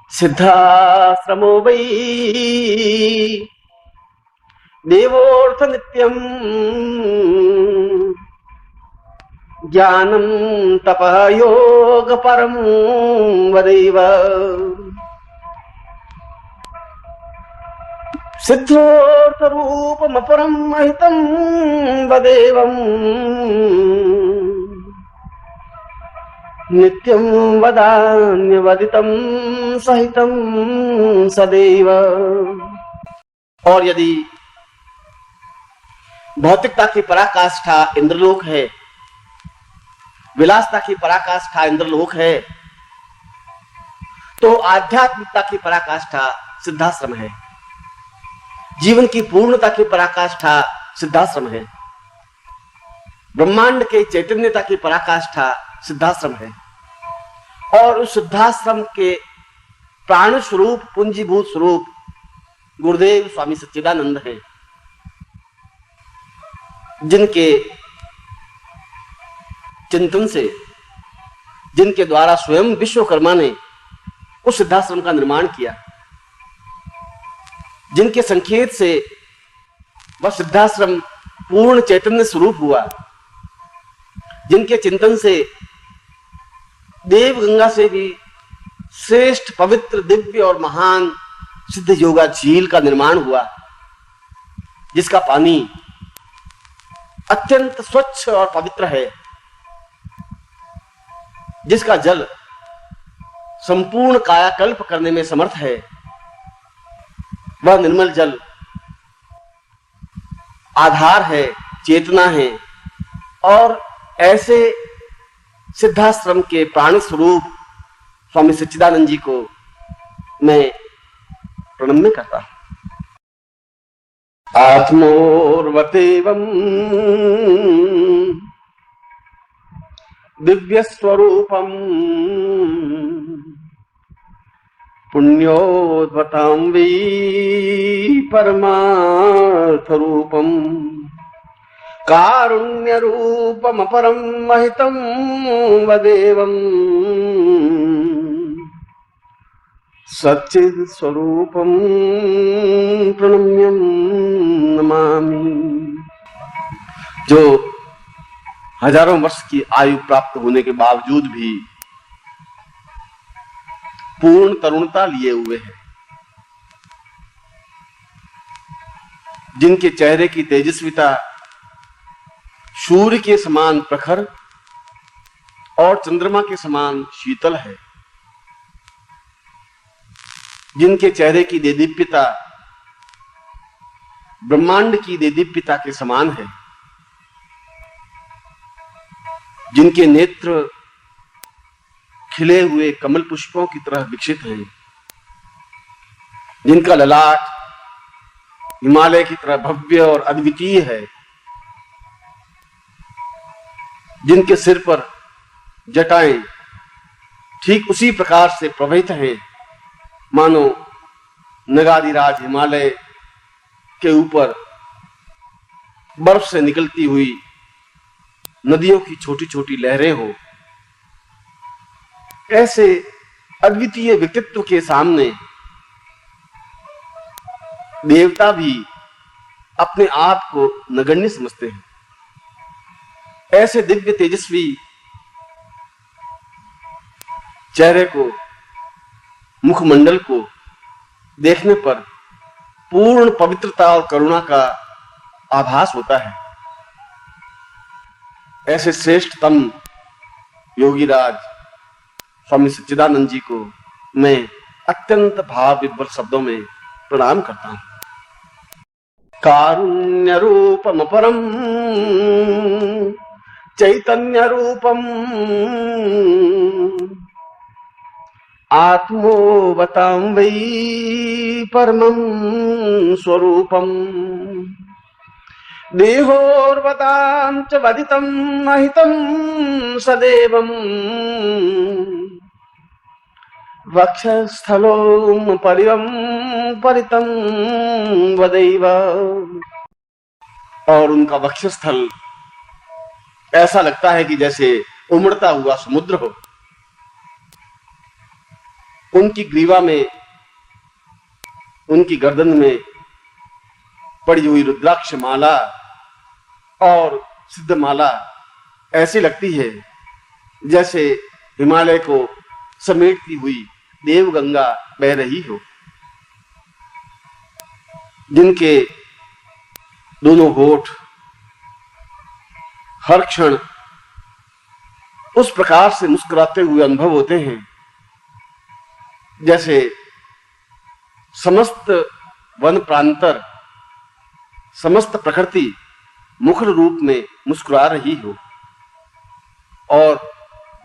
सिद्धाश्रमो वै देवोऽर्थ नित्यम् ज्ञानं तपः योग परं वदैव सिद्धोऽर्थ रूपमपरं महितं वदेवम् नित्यं वदान्यवदितं सहितं सदैव। और यदि भौतिकता की पराकाष्ठा इंद्रलोक है, विलासता की पराकाष्ठा इंद्रलोक है, तो आध्यात्मिकता की पराकाष्ठा सिद्धाश्रम है। जीवन की पूर्णता की पराकाष्ठा सिद्धाश्रम है। ब्रह्मांड के चैतन्यता की पराकाष्ठा सिद्धाश्रम है। और उस सिद्धाश्रम के प्राण स्वरूप पुंजीभूत स्वरूप गुरुदेव स्वामी सच्चिदानंद हैं, जिनके चिंतन से, जिनके द्वारा स्वयं विश्वकर्मा ने उस सिद्धाश्रम का निर्माण किया, जिनके संकेत से वह सिद्धाश्रम पूर्ण चैतन्य स्वरूप हुआ, जिनके चिंतन से देव गंगा से भी श्रेष्ठ पवित्र दिव्य और महान सिद्ध योगा झील का निर्माण हुआ, जिसका पानी अत्यंत स्वच्छ और पवित्र है, जिसका जल संपूर्ण कायाकल्प करने में समर्थ है। वह निर्मल जल आधार है, चेतना है। और ऐसे सिद्धाश्रम के प्राण स्वरूप स्वामी सच्चिदानंद जी को मैं प्रणम्य करता हूं। आत्मोर्वतेवं दिव्य स्वरूपम पुण्योद्भतां वै परमार्थ रूपम कारुण्य रूपमपरं महितं वदेवम् सच्चिद स्वरूपम प्रणम्यं नमामि। जो हजारों वर्ष की आयु प्राप्त होने के बावजूद भी पूर्ण तरुणता लिए हुए हैं, जिनके चेहरे की तेजस्विता सूर्य के समान प्रखर और चंद्रमा के समान शीतल है, जिनके चेहरे की देदीप्यता ब्रह्मांड की देदीप्यता के समान है, जिनके नेत्र खिले हुए कमल पुष्पों की तरह विकसित हैं, जिनका ललाट हिमालय की तरह भव्य और अद्वितीय है, जिनके सिर पर जटाएं ठीक उसी प्रकार से प्रवहित हैं मानो नगाधिराज हिमालय के ऊपर बर्फ से निकलती हुई नदियों की छोटी छोटी लहरें हो। ऐसे अद्वितीय व्यक्तित्व के सामने देवता भी अपने आप को नगण्य समझते हैं। ऐसे दिव्य तेजस्वी चेहरे को, मुखमंडल को देखने पर पूर्ण पवित्रता और करुणा का आभास होता है। ऐसे श्रेष्ठतम योगीराज स्वामी सच्चिदानंद जी को मैं अत्यंत भाव विभोर शब्दों में प्रणाम करता हूं। कारुण्य रूपम परम चैतन्य रूपम आत्मोवतां वै परमं स्वरूपम देहोर्वतां च वदितं महितं सदेवम् वक्षस्थलों परिवं परितं वदैव। और उनका वक्षस्थल ऐसा लगता है कि जैसे उमड़ता हुआ समुद्र हो। उनकी ग्रीवा में, उनकी गर्दन में पड़ी हुई रुद्राक्ष माला और सिद्ध माला ऐसी लगती है जैसे हिमालय को समेटती हुई देवगंगा बह रही हो, जिनके दोनों होठ हर क्षण उस प्रकार से मुस्कुराते हुए अनुभव होते हैं जैसे समस्त वन प्रांतर, समस्त प्रकृति मुखर रूप में मुस्कुरा रही हो, और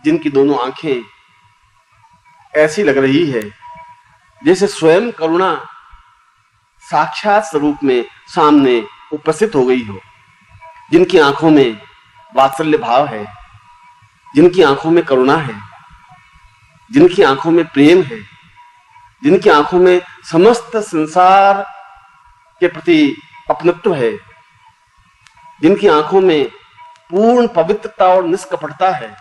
जिनकी दोनों आंखें ऐसी लग रही है जैसे स्वयं करुणा साक्षात स्वरूप में सामने उपस्थित हो गई हो, जिनकी आंखों में वात्सल्य भाव है, जिनकी आंखों में करुणा है, जिनकी आंखों में प्रेम है, जिनकी आंखों में समस्त संसार के प्रति अपनत्व है, जिनकी आंखों में पूर्ण पवित्रता और निष्कपटता है,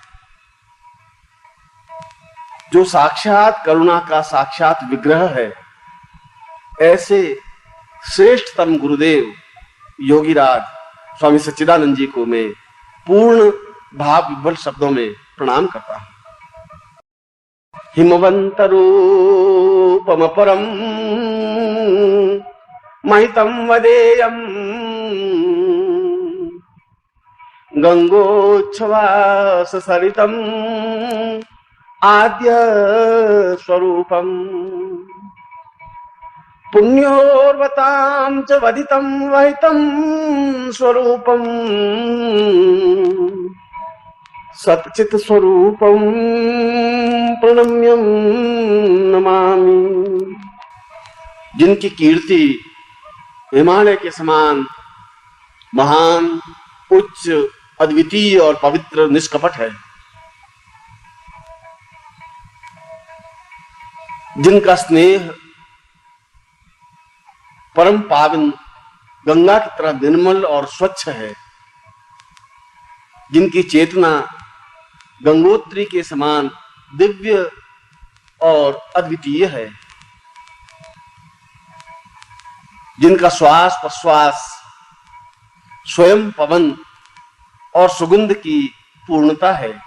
जो साक्षात करुणा का साक्षात विग्रह है। ऐसे श्रेष्ठतम गुरुदेव योगीराज स्वामी सच्चिदानंद जी को मैं पूर्ण भाव विभल शब्दों में प्रणाम करता हूं। हिमवंत रूपम परम महितम वदेयम गंगोच्छ्वास सरितम आद्य स्वरूपम पुण्योर्वतां च वदितं वहितं स्वरूपं सच्चित् स्वरूपं प्रणम्यं नमामि। जिनकी कीर्ति हिमालय के समान महान, उच्च, अद्वितीय और पवित्र निष्कपट है, जिनका स्नेह परम पावन गंगा की तरह निर्मल और स्वच्छ है, जिनकी चेतना गंगोत्री के समान दिव्य और अद्वितीय है, जिनका श्वास प्रश्वास स्वयं पवन और सुगंध की पूर्णता है,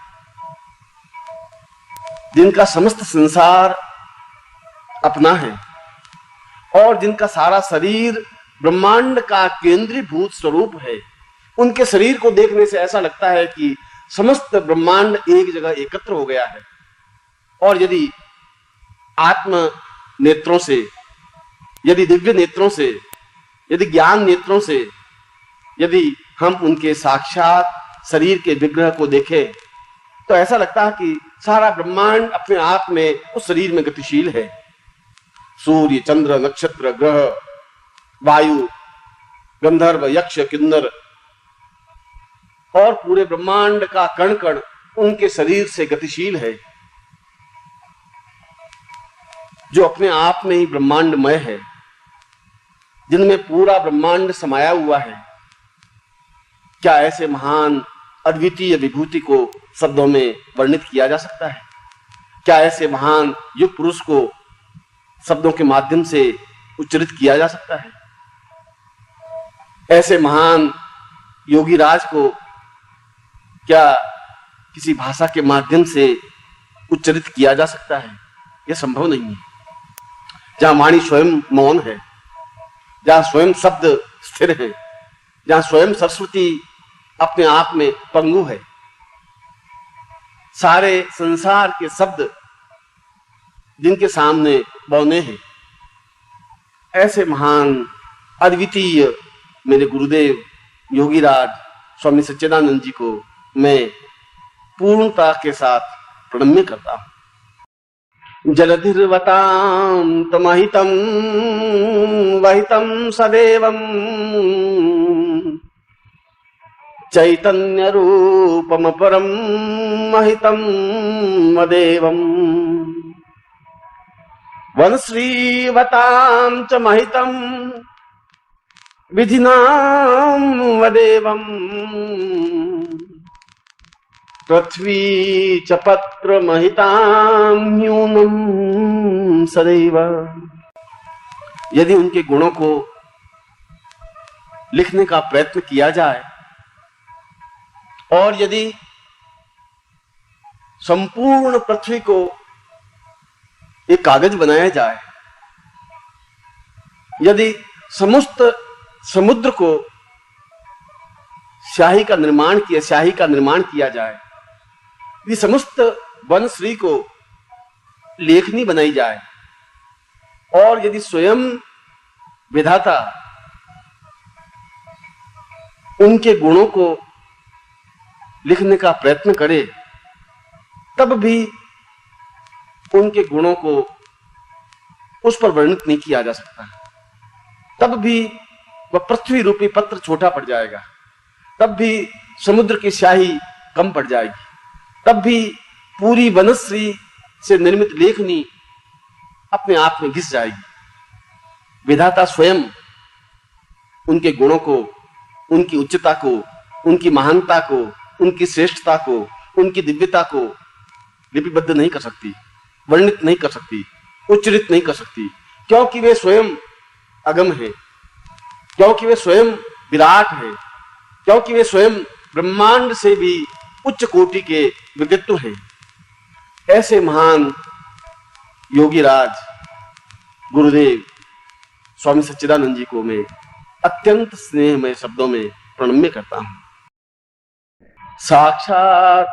जिनका समस्त संसार अपना है और जिनका सारा शरीर ब्रह्मांड का केंद्रीभूत स्वरूप है। उनके शरीर को देखने से ऐसा लगता है कि समस्त ब्रह्मांड एक जगह एकत्र हो गया है, और यदि आत्म नेत्रों से, यदि दिव्य नेत्रों से, यदि ज्ञान नेत्रों से यदि हम उनके साक्षात शरीर के विग्रह को देखें तो ऐसा लगता है कि सारा ब्रह्मांड अपने आप में उस शरीर में गतिशील है। सूर्य, चंद्र, नक्षत्र, ग्रह, वायु, गंधर्व, यक्ष, किन्नर और पूरे ब्रह्मांड का कण कण उनके शरीर से गतिशील है, जो अपने आप में ही ब्रह्मांडमय है, जिनमें पूरा ब्रह्मांड समाया हुआ है। क्या ऐसे महान अद्वितीय विभूति को शब्दों में वर्णित किया जा सकता है? क्या ऐसे महान युग पुरुष को शब्दों के माध्यम से उच्चरित किया जा सकता है? ऐसे महान योगी राज को क्या किसी भाषा के माध्यम से उच्चरित किया जा सकता है? यह संभव नहीं है। जहां वाणी स्वयं मौन है, जहां स्वयं शब्द स्थिर है, जहां स्वयं सरस्वती अपने आप में पंगु है, सारे संसार के शब्द जिनके सामने बौने हैं, ऐसे महान अद्वितीय मेरे गुरुदेव योगीराज स्वामी सच्चिदानंद जी को मैं पूर्णता के साथ प्रणम्य करता हूं। जलधिर्वतां तमहितं वहितं सदेवं चैतन्य रूपम परम महितं मदेवम् वनश्रीवतां च महितं विधिनां वदेवम् पृथ्वी च पत्र महितां न्यूनम सदैव। यदि उनके गुणों को लिखने का प्रयत्न किया जाए और यदि संपूर्ण पृथ्वी को एक कागज बनाया जाए, यदि समस्त समुद्र को स्याही का निर्माण किया जाए, यदि समस्त वनश्री को लेखनी बनाई जाए और यदि स्वयं विधाता उनके गुणों को लिखने का प्रयत्न करे, तब भी उनके गुणों को उस पर वर्णित नहीं किया जा सकता। तब भी वह पृथ्वी रूपी पत्र छोटा पड़ जाएगा, तब भी समुद्र की स्याही कम पड़ जाएगी, तब भी पूरी वनश्री से निर्मित लेखनी अपने आप में घिस जाएगी। विधाता स्वयं उनके गुणों को, उनकी उच्चता को, उनकी महानता को, उनकी श्रेष्ठता को, उनकी दिव्यता को लिपिबद्ध नहीं कर सकती, वर्णित नहीं कर सकती, उच्चरित नहीं कर सकती, क्योंकि वे स्वयं अगम है, क्योंकि वे स्वयं विराट है, क्योंकि वे स्वयं ब्रह्मांड से भी उच्च कोटि के व्यक्तित्व हैं। ऐसे महान योगीराज गुरुदेव स्वामी सच्चिदानंद जी को मैं अत्यंत स्नेहमय शब्दों में प्रणम्य करता हूं। साक्षात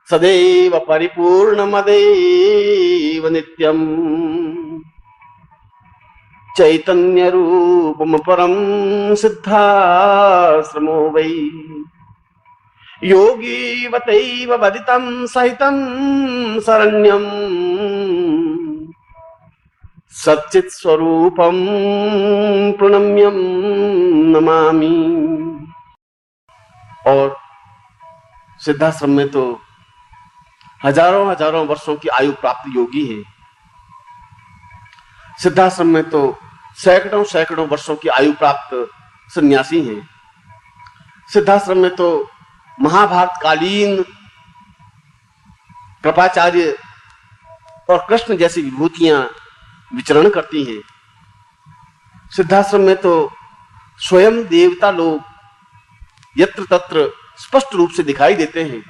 सदैव परिपूर्णमदेव नित्यम चैतन्य रूपम परम सिद्धाश्रमो वै योगीवतैव वदितं सहितं शरण्यं सच्चित् स्वरूपं प्रणम्यं नमामि। और सिद्धाश्रम में तो हजारों वर्षों की आयु प्राप्त योगी है। सिद्धाश्रम में तो सैकड़ों वर्षों की आयु प्राप्त सन्यासी हैं। सिद्धाश्रम में तो महाभारत कालीन कृपाचार्य और कृष्ण जैसी विभूतियां विचरण करती हैं। सिद्धाश्रम में तो स्वयं देवता लोग यत्र तत्र स्पष्ट रूप से दिखाई देते हैं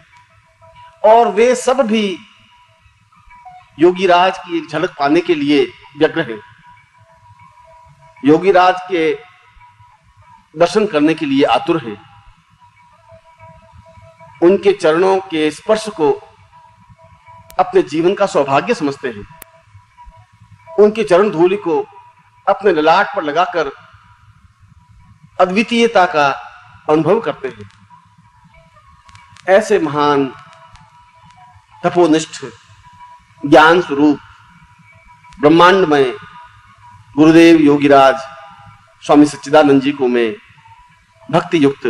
और वे सब भी योगीराज की एक झलक पाने के लिए व्यग्र हैं, योगीराज के दर्शन करने के लिए आतुर हैं, उनके चरणों के स्पर्श को अपने जीवन का सौभाग्य समझते हैं, उनके चरण धूलि को अपने ललाट पर लगाकर अद्वितीयता का अनुभव करते हैं। ऐसे महान तपोनिष्ठ ज्ञान स्वरूप ब्रह्मांडमय गुरुदेव योगीराज स्वामी सच्चिदानंद जी को मैं भक्ति युक्त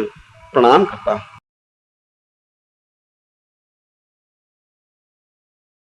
प्रणाम करता हूं।